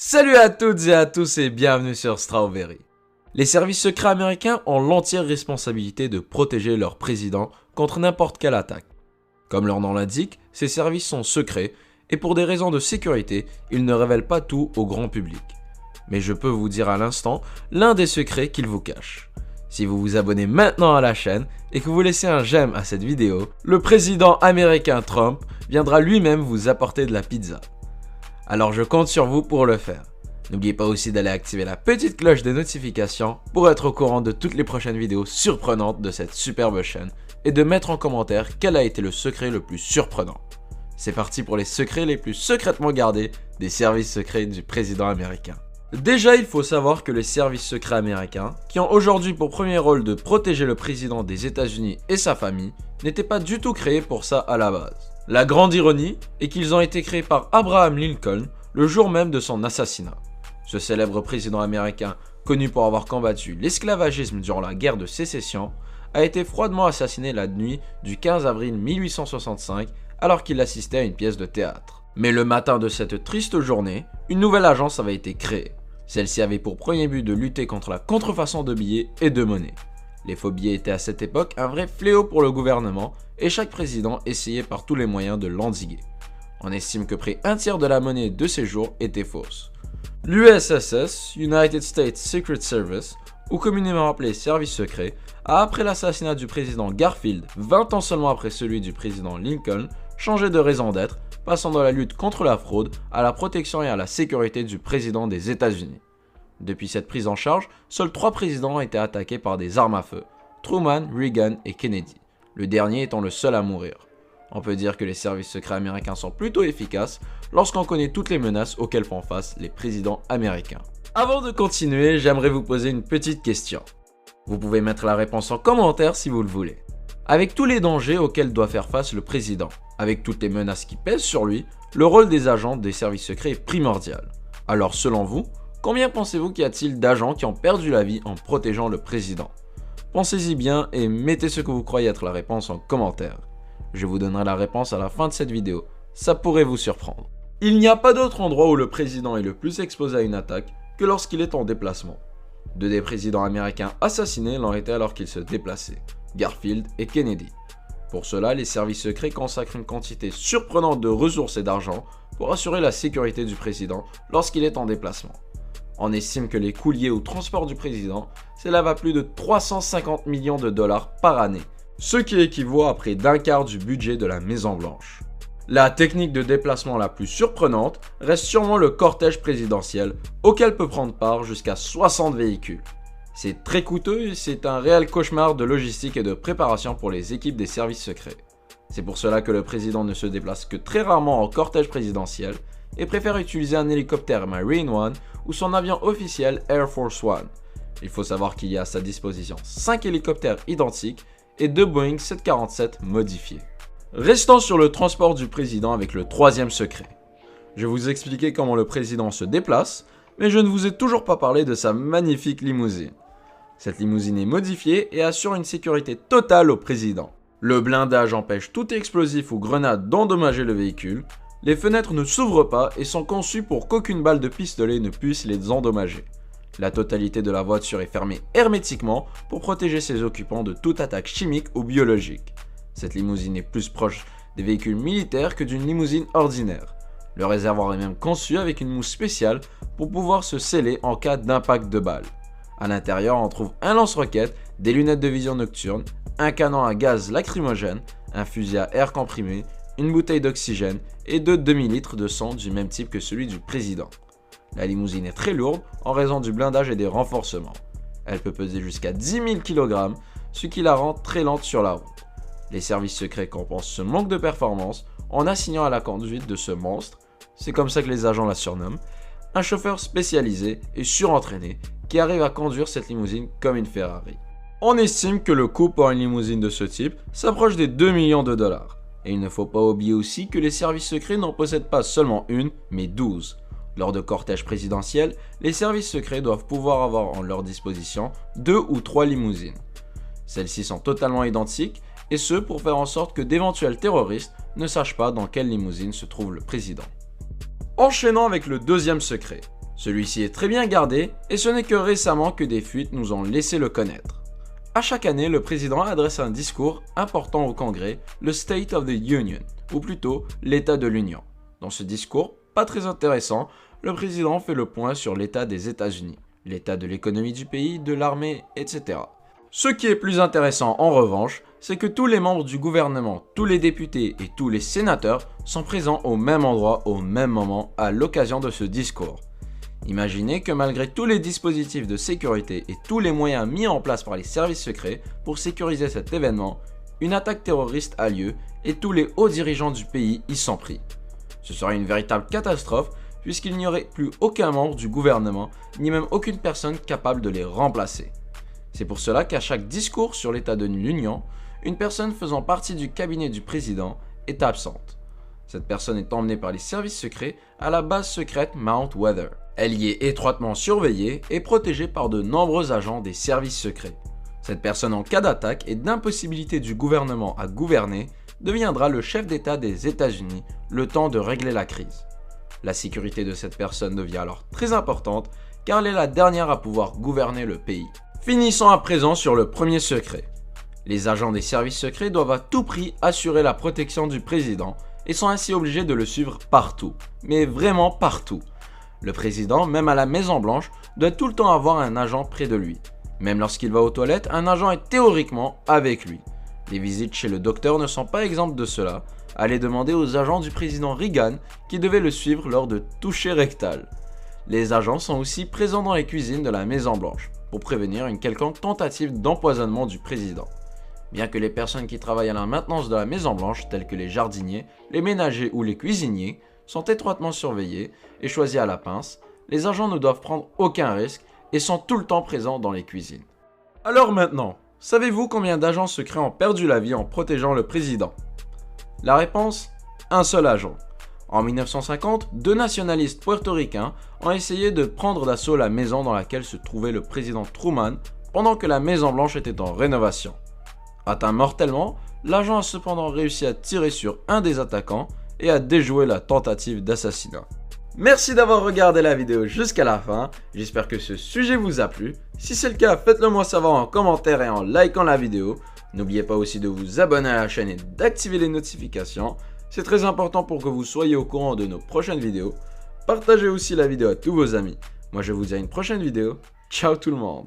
Salut à toutes et à tous et bienvenue sur Strawberry. Les services secrets américains ont l'entière responsabilité de protéger leur président contre n'importe quelle attaque. Comme leur nom l'indique, ces services sont secrets et pour des raisons de sécurité, ils ne révèlent pas tout au grand public. Mais je peux vous dire à l'instant l'un des secrets qu'ils vous cachent. Si vous vous abonnez maintenant à la chaîne et que vous laissez un j'aime à cette vidéo, le président américain Trump viendra lui-même vous apporter de la pizza. Alors je compte sur vous pour le faire. N'oubliez pas aussi d'aller activer la petite cloche de notification pour être au courant de toutes les prochaines vidéos surprenantes de cette superbe chaîne et de mettre en commentaire quel a été le secret le plus surprenant. C'est parti pour les secrets les plus secrètement gardés des services secrets du président américain. Déjà, il faut savoir que les services secrets américains, qui ont aujourd'hui pour premier rôle de protéger le président des États-Unis et sa famille, n'étaient pas du tout créés pour ça à la base. La grande ironie est qu'ils ont été créés par Abraham Lincoln le jour même de son assassinat. Ce célèbre président américain, connu pour avoir combattu l'esclavagisme durant la guerre de sécession, a été froidement assassiné la nuit du 15 avril 1865 alors qu'il assistait à une pièce de théâtre. Mais le matin de cette triste journée, une nouvelle agence avait été créée. Celle-ci avait pour premier but de lutter contre la contrefaçon de billets et de monnaie. Les faux billets étaient à cette époque un vrai fléau pour le gouvernement et chaque président essayait par tous les moyens de l'endiguer. On estime que près un tiers de la monnaie de ces jours était fausse. L'USSS, United States Secret Service, ou communément appelé service secret, a après l'assassinat du président Garfield, 20 ans seulement après celui du président Lincoln, changé de raison d'être, passant de la lutte contre la fraude à la protection et à la sécurité du président des États-Unis. Depuis cette prise en charge, seuls 3 présidents ont été attaqués par des armes à feu, Truman, Reagan et Kennedy, le dernier étant le seul à mourir. On peut dire que les services secrets américains sont plutôt efficaces lorsqu'on connaît toutes les menaces auxquelles font face les présidents américains. Avant de continuer, j'aimerais vous poser une petite question. Vous pouvez mettre la réponse en commentaire si vous le voulez. Avec tous les dangers auxquels doit faire face le président, avec toutes les menaces qui pèsent sur lui, le rôle des agents des services secrets est primordial. Alors selon vous, combien pensez-vous qu'il y a-t-il d'agents qui ont perdu la vie en protégeant le président? Pensez-y bien et mettez ce que vous croyez être la réponse en commentaire. Je vous donnerai la réponse à la fin de cette vidéo, ça pourrait vous surprendre. Il n'y a pas d'autre endroit où le président est le plus exposé à une attaque que lorsqu'il est en déplacement. 2 des présidents américains assassinés l'ont été alors qu'ils se déplaçaient, Garfield et Kennedy. Pour cela, les services secrets consacrent une quantité surprenante de ressources et d'argent pour assurer la sécurité du président lorsqu'il est en déplacement. On estime que les coûts liés au transport du président s'élèvent à plus de 350 millions de dollars par année, ce qui équivaut à près d'un quart du budget de la Maison Blanche. La technique de déplacement la plus surprenante reste sûrement le cortège présidentiel, auquel peut prendre part jusqu'à 60 véhicules. C'est très coûteux et c'est un réel cauchemar de logistique et de préparation pour les équipes des services secrets. C'est pour cela que le président ne se déplace que très rarement en cortège présidentiel et préfère utiliser un hélicoptère Marine One ou son avion officiel Air Force One. Il faut savoir qu'il y a à sa disposition 5 hélicoptères identiques et 2 Boeing 747 modifiés. Restons sur le transport du président avec le 3e secret. Je vais vous expliquer comment le président se déplace, mais je ne vous ai toujours pas parlé de sa magnifique limousine. Cette limousine est modifiée et assure une sécurité totale au président. Le blindage empêche tout explosif ou grenade d'endommager le véhicule, les fenêtres ne s'ouvrent pas et sont conçues pour qu'aucune balle de pistolet ne puisse les endommager. La totalité de la voiture est fermée hermétiquement pour protéger ses occupants de toute attaque chimique ou biologique. Cette limousine est plus proche des véhicules militaires que d'une limousine ordinaire. Le réservoir est même conçu avec une mousse spéciale pour pouvoir se sceller en cas d'impact de balles. À l'intérieur, on trouve un lance-roquettes, des lunettes de vision nocturne, un canon à gaz lacrymogène, un fusil à air comprimé, une bouteille d'oxygène et 2 demi-litres de sang du même type que celui du président. La limousine est très lourde en raison du blindage et des renforcements. Elle peut peser jusqu'à 10 000 kg, ce qui la rend très lente sur la route. Les services secrets compensent ce manque de performance en assignant à la conduite de ce monstre, c'est comme ça que les agents la surnomment, un chauffeur spécialisé et surentraîné qui arrive à conduire cette limousine comme une Ferrari. On estime que le coût pour une limousine de ce type s'approche des 2 millions de dollars. Et il ne faut pas oublier aussi que les services secrets n'en possèdent pas seulement une, mais 12. Lors de cortèges présidentiels, les services secrets doivent pouvoir avoir en leur disposition 2 ou 3 limousines. Celles-ci sont totalement identiques, et ce pour faire en sorte que d'éventuels terroristes ne sachent pas dans quelle limousine se trouve le président. Enchaînons avec le 2e secret. Celui-ci est très bien gardé et ce n'est que récemment que des fuites nous ont laissé le connaître. À chaque année, le président adresse un discours important au Congrès, le State of the Union, ou plutôt l'État de l'Union. Dans ce discours, pas très intéressant, le président fait le point sur l'état des États-Unis, l'état de l'économie du pays, de l'armée, etc. Ce qui est plus intéressant en revanche, c'est que tous les membres du gouvernement, tous les députés et tous les sénateurs sont présents au même endroit au même moment à l'occasion de ce discours. Imaginez que malgré tous les dispositifs de sécurité et tous les moyens mis en place par les services secrets pour sécuriser cet événement, une attaque terroriste a lieu et tous les hauts dirigeants du pays y sont pris. Ce serait une véritable catastrophe puisqu'il n'y aurait plus aucun membre du gouvernement ni même aucune personne capable de les remplacer. C'est pour cela qu'à chaque discours sur l'état de l'Union, une personne faisant partie du cabinet du président est absente. Cette personne est emmenée par les services secrets à la base secrète Mount Weather. Elle y est étroitement surveillée et protégée par de nombreux agents des services secrets. Cette personne en cas d'attaque et d'impossibilité du gouvernement à gouverner deviendra le chef d'État des États-Unis le temps de régler la crise. La sécurité de cette personne devient alors très importante car elle est la dernière à pouvoir gouverner le pays. Finissons à présent sur le premier secret. Les agents des services secrets doivent à tout prix assurer la protection du président et sont ainsi obligés de le suivre partout, mais vraiment partout. Le président, même à la Maison Blanche, doit tout le temps avoir un agent près de lui. Même lorsqu'il va aux toilettes, un agent est théoriquement avec lui. Les visites chez le docteur ne sont pas exemptes de cela. Allez demander aux agents du président Reagan qui devaient le suivre lors de touchés rectales. Les agents sont aussi présents dans les cuisines de la Maison Blanche pour prévenir une quelconque tentative d'empoisonnement du président. Bien que les personnes qui travaillent à la maintenance de la Maison Blanche, telles que les jardiniers, les ménagers ou les cuisiniers, sont étroitement surveillés et choisis à la pince, les agents ne doivent prendre aucun risque et sont tout le temps présents dans les cuisines. Alors maintenant, savez-vous combien d'agents secrets ont perdu la vie en protégeant le président? La réponse? Un seul agent. En 1950, deux nationalistes puertoricains ont essayé de prendre d'assaut la maison dans laquelle se trouvait le président Truman pendant que la Maison Blanche était en rénovation. Atteint mortellement, l'agent a cependant réussi à tirer sur un des attaquants et à déjouer la tentative d'assassinat. Merci d'avoir regardé la vidéo jusqu'à la fin, j'espère que ce sujet vous a plu. Si c'est le cas, faites-le moi savoir en commentaire et en likant la vidéo. N'oubliez pas aussi de vous abonner à la chaîne et d'activer les notifications. C'est très important pour que vous soyez au courant de nos prochaines vidéos. Partagez aussi la vidéo à tous vos amis. Moi je vous dis à une prochaine vidéo. Ciao tout le monde!